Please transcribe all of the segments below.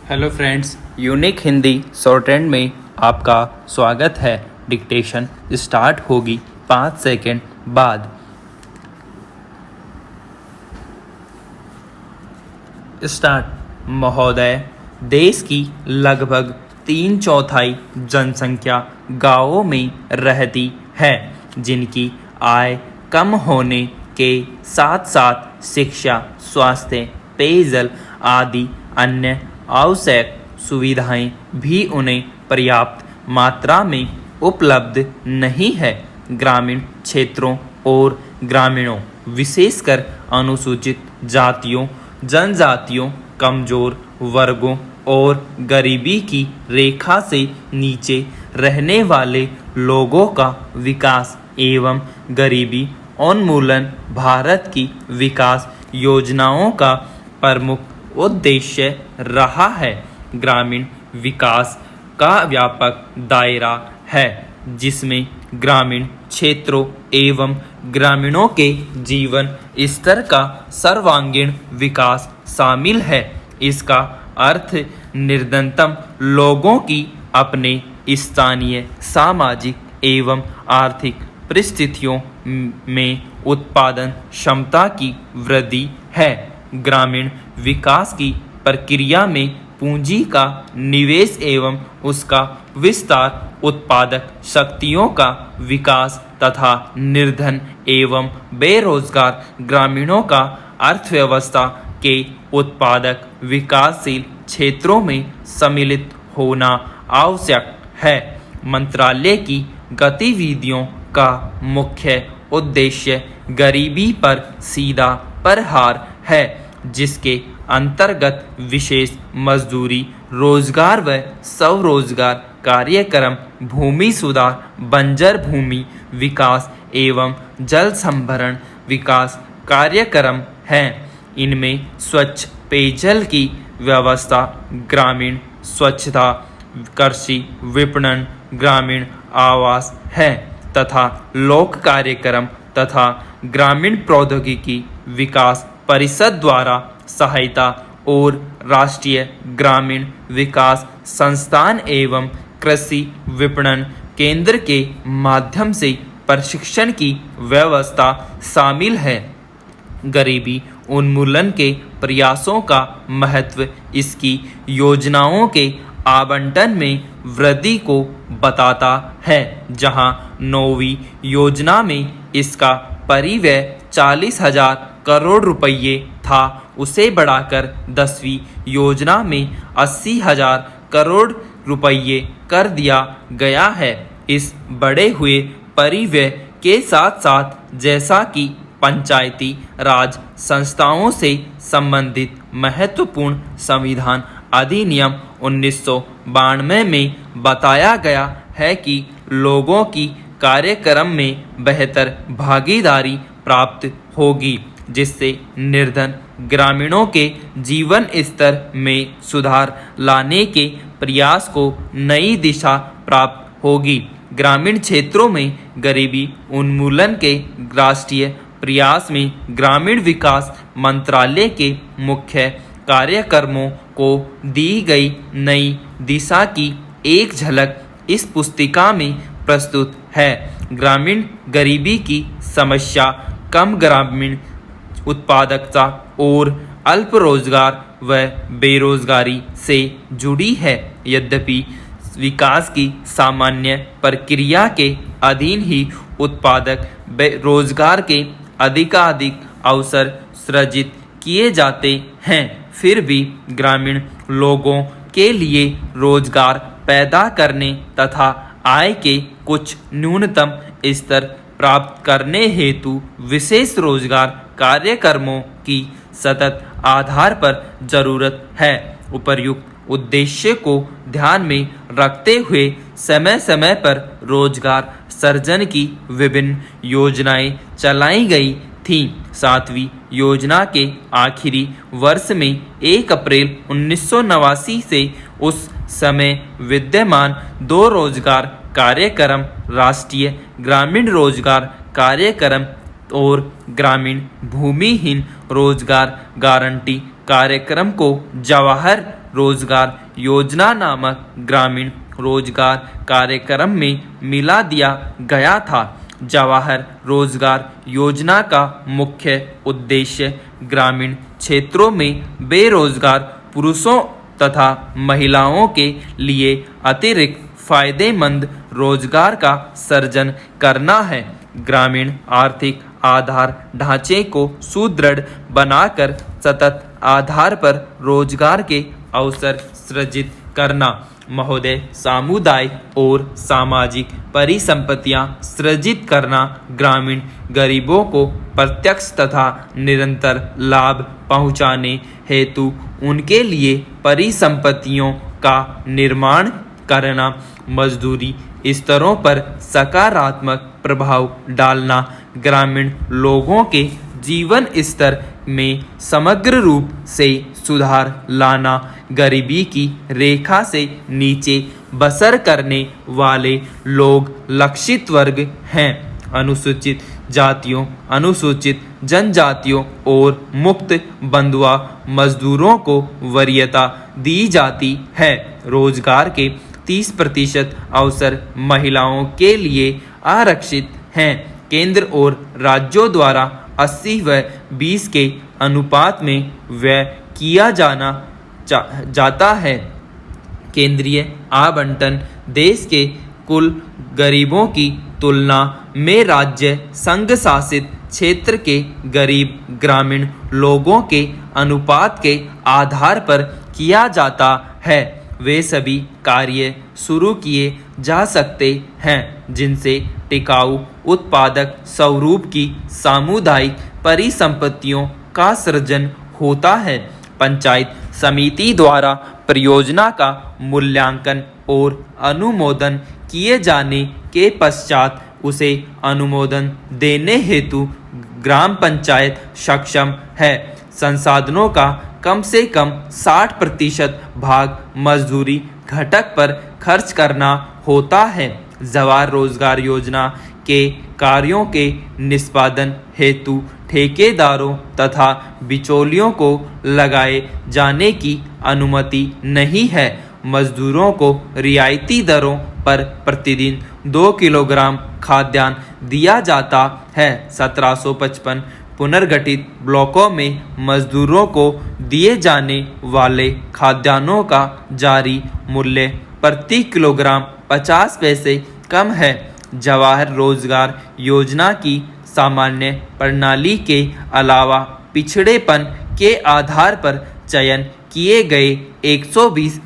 Hello friends, unique Hindi shorthand में आपका स्वागत है। डिक्टेशन स्टार्ट होगी 5 सेकंड बाद। स्टार्ट। महोदय, देश की लगभग 3/4 जनसंख्या गांवों में रहती है, जिनकी आय कम होने के साथ साथ शिक्षा, स्वास्थ्य, पेयजल आदि अन्य आवश्यक सुविधाएं भी उन्हें पर्याप्त मात्रा में उपलब्ध नहीं है। ग्रामीण क्षेत्रों और ग्रामीणों, विशेषकर अनुसूचित जातियों, जनजातियों, कमजोर वर्गों और गरीबी की रेखा से नीचे रहने वाले लोगों का विकास एवं गरीबी उन्मूलन भारत की विकास योजनाओं का प्रमुख उद्देश्य रहा है। ग्रामीण विकास का व्यापक दायरा है, जिसमें ग्रामीण क्षेत्रों एवं ग्रामीणों के जीवन स्तर का सर्वांगीण विकास शामिल है। इसका अर्थ निर्धनतम लोगों की अपने स्थानीय सामाजिक एवं आर्थिक परिस्थितियों में उत्पादन क्षमता की वृद्धि है। ग्रामीण विकास की प्रक्रिया में पूंजी का निवेश एवं उसका विस्तार, उत्पादक शक्तियों का विकास तथा निर्धन एवं बेरोजगार ग्रामीणों का अर्थव्यवस्था के उत्पादक विकासशील क्षेत्रों में सम्मिलित होना आवश्यक है। मंत्रालय की गतिविधियों का मुख्य उद्देश्य गरीबी पर सीधा प्रहार है, जिसके अंतर्गत विशेष मजदूरी, रोजगार व स्वरोजगार कार्यक्रम, भूमि सुधार, बंजर भूमि विकास एवं जल संभरण विकास कार्यक्रम हैं। इनमें स्वच्छ पेयजल की व्यवस्था, ग्रामीण स्वच्छता, कृषि विपणन, ग्रामीण आवास है तथा लोक कार्यक्रम तथा ग्रामीण प्रौद्योगिकी विकास परिषद द्वारा सहायता और राष्ट्रीय ग्रामीण विकास संस्थान एवं कृषि विपणन केंद्र के माध्यम से प्रशिक्षण की व्यवस्था शामिल है। गरीबी उन्मूलन के प्रयासों का महत्व इसकी योजनाओं के आवंटन में वृद्धि को बताता है, जहां 9वीं योजना में इसका परिव्यय 40,000 करोड़ रुपये था, उसे बढ़ाकर 10वीं योजना में 80,000 करोड़ रुपये कर दिया गया है। इस बढ़े हुए परिव्यय के साथ साथ, जैसा कि पंचायती राज संस्थाओं से संबंधित महत्वपूर्ण संविधान अधिनियम 1992 में बताया गया है कि लोगों की कार्यक्रम में बेहतर भागीदारी प्राप्त होगी, जिससे निर्धन ग्रामीणों के जीवन स्तर में सुधार लाने के प्रयास को नई दिशा प्राप्त होगी। ग्रामीण क्षेत्रों में गरीबी उन्मूलन के राष्ट्रीय प्रयास में ग्रामीण विकास मंत्रालय के मुख्य कार्यक्रमों को दी गई नई दिशा की एक झलक इस पुस्तिका में प्रस्तुत है। ग्रामीण गरीबी की समस्या कम ग्रामीण उत्पादकता और अल्प रोजगार व बेरोजगारी से जुड़ी है। यद्यपि विकास की सामान्य प्रक्रिया के अधीन ही उत्पादक रोजगार के अधिकाधिक अवसर सृजित किए जाते हैं, फिर भी ग्रामीण लोगों के लिए रोजगार पैदा करने तथा आय के कुछ न्यूनतम स्तर प्राप्त करने हेतु विशेष रोजगार कार्यक्रमों की सतत आधार पर जरूरत है। उपर्युक्त उद्देश्य को ध्यान में रखते हुए समय समय पर रोजगार सृजन की विभिन्न योजनाएं चलाई गई थीं। 7वीं योजना के आखिरी वर्ष में 1 अप्रैल 1989 से उस समय विद्यमान 2 रोजगार कार्यक्रम, राष्ट्रीय ग्रामीण रोजगार कार्यक्रम और ग्रामीण भूमिहीन रोजगार गारंटी कार्यक्रम को जवाहर रोजगार योजना नामक ग्रामीण रोजगार कार्यक्रम में मिला दिया गया था। जवाहर रोजगार योजना का मुख्य उद्देश्य ग्रामीण क्षेत्रों में बेरोजगार पुरुषों तथा महिलाओं के लिए अतिरिक्त फायदेमंद रोजगार का सृजन करना है। ग्रामीण आर्थिक आधार ढांचे को सुदृढ़ बनाकर सतत आधार पर रोजगार के अवसर सृजित करना। महोदय, सामुदायिक और सामाजिक परिसंपत्तियां सृजित करना ग्रामीण गरीबों को प्रत्यक्ष तथा निरंतर लाभ पहुंचाने हेतु उनके लिए परिसंपत्तियों का निर्माण करना। मजदूरी स्तरों पर सकारात्मक प्रभाव डालना। ग्रामीण लोगों के जीवन स्तर में समग्र रूप से सुधार लाना। गरीबी की रेखा से नीचे बसर करने वाले लोग लक्षित वर्ग हैं। अनुसूचित जातियों, अनुसूचित जनजातियों और मुक्त बंधुआ मजदूरों को वरीयता दी जाती है। रोजगार के 30% अवसर महिलाओं के लिए आरक्षित हैं। केंद्र और राज्यों द्वारा 80 व 20 के अनुपात में व्यय किया जाता है। केंद्रीय आवंटन देश के कुल गरीबों की तुलना में राज्य संघ शासित क्षेत्र के गरीब ग्रामीण लोगों के अनुपात के आधार पर किया जाता है। वे सभी कार्य शुरू किए जा सकते हैं जिनसे टिकाऊ उत्पादक स्वरूप की सामुदायिक परिसंपत्तियों का सृजन होता है। पंचायत समिति द्वारा परियोजना का मूल्यांकन और अनुमोदन किए जाने के पश्चात उसे अनुमोदन देने हेतु ग्राम पंचायत सक्षम है। संसाधनों का कम से कम 60% भाग मजदूरी घटक पर खर्च करना होता है। जवाहर रोजगार योजना के कार्यों के निष्पादन हेतु ठेकेदारों तथा बिचौलियों को लगाए जाने की अनुमति नहीं है। मजदूरों को रियायती दरों पर प्रतिदिन 2 किलोग्राम खाद्यान्न दिया जाता है। 1755 पुनर्गठित ब्लॉकों में मजदूरों को दिए जाने वाले खाद्यान्नों का जारी मूल्य प्रति किलोग्राम 50 पैसे कम है। जवाहर रोजगार योजना की सामान्य प्रणाली के अलावा पिछड़ेपन के आधार पर चयन किए गए 120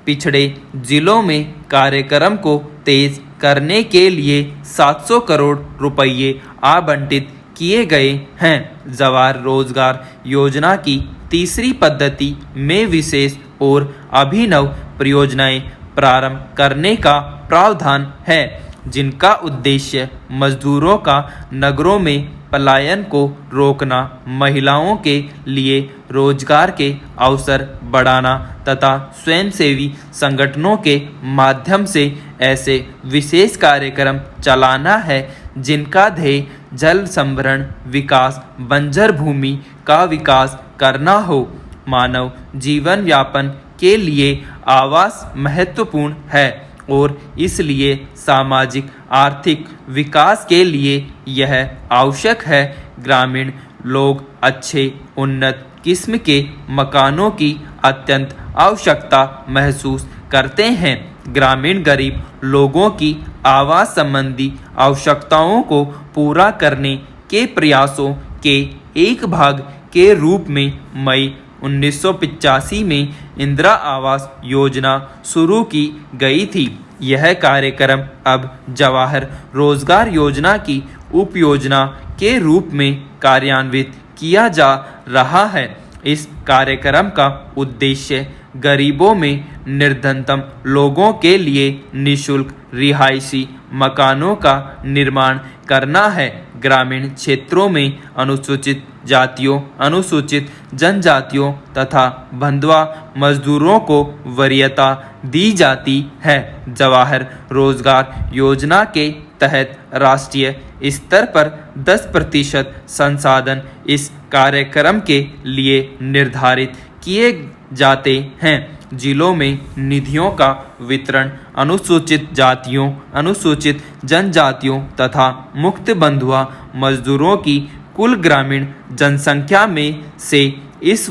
पिछड़े जिलों में कार्यक्रम को तेज करने के लिए 700 करोड़ रुपये आवंटित किए गए हैं। जवाहर रोजगार योजना की तीसरी पद्धति में विशेष और अभिनव परियोजनाएं प्रारंभ करने का प्रावधान है जिनका उद्देश्य मजदूरों का नगरों में पलायन को रोकना, महिलाओं के लिए रोजगार के अवसर बढ़ाना तथा स्वयंसेवी संगठनों के माध्यम से ऐसे विशेष कार्यक्रम चलाना है जिनका ध्येय जल संभरण विकास, बंजर भूमि का विकास करना हो। मानव जीवन यापन के लिए आवास महत्वपूर्ण है और इसलिए सामाजिक आर्थिक विकास के लिए यह आवश्यक है। ग्रामीण लोग अच्छे उन्नत किस्म के मकानों की अत्यंत आवश्यकता महसूस करते हैं। ग्रामीण गरीब लोगों की आवास संबंधी आवश्यकताओं को पूरा करने के प्रयासों के एक भाग के रूप में मई 1985 में इंदिरा आवास योजना शुरू की गई थी। यह कार्यक्रम अब जवाहर रोजगार योजना की उपयोजना के रूप में कार्यान्वित किया जा रहा है। इस कार्यक्रम का उद्देश्य गरीबों में निर्धनतम लोगों के लिए निःशुल्क रिहायशी मकानों का निर्माण करना है। ग्रामीण क्षेत्रों में अनुसूचित जातियों, अनुसूचित जनजातियों तथा बंधुआ मजदूरों को वरीयता दी जाती है। जवाहर रोजगार योजना के तहत राष्ट्रीय स्तर पर 10% संसाधन इस कार्यक्रम के लिए निर्धारित किए जाते हैं। जिलों में निधियों का वितरण अनुसूचित जातियों, अनुसूचित जनजातियों तथा मुक्त बंधुआ मजदूरों की कुल ग्रामीण जनसंख्या में से इस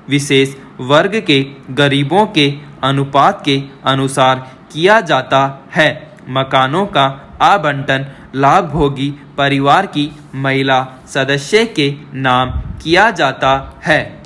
विशेष वर्ग के गरीबों के अनुपात के अनुसार किया जाता है। मकानों का आवंटन लाभभोगी परिवार की महिला सदस्य के नाम किया जाता है।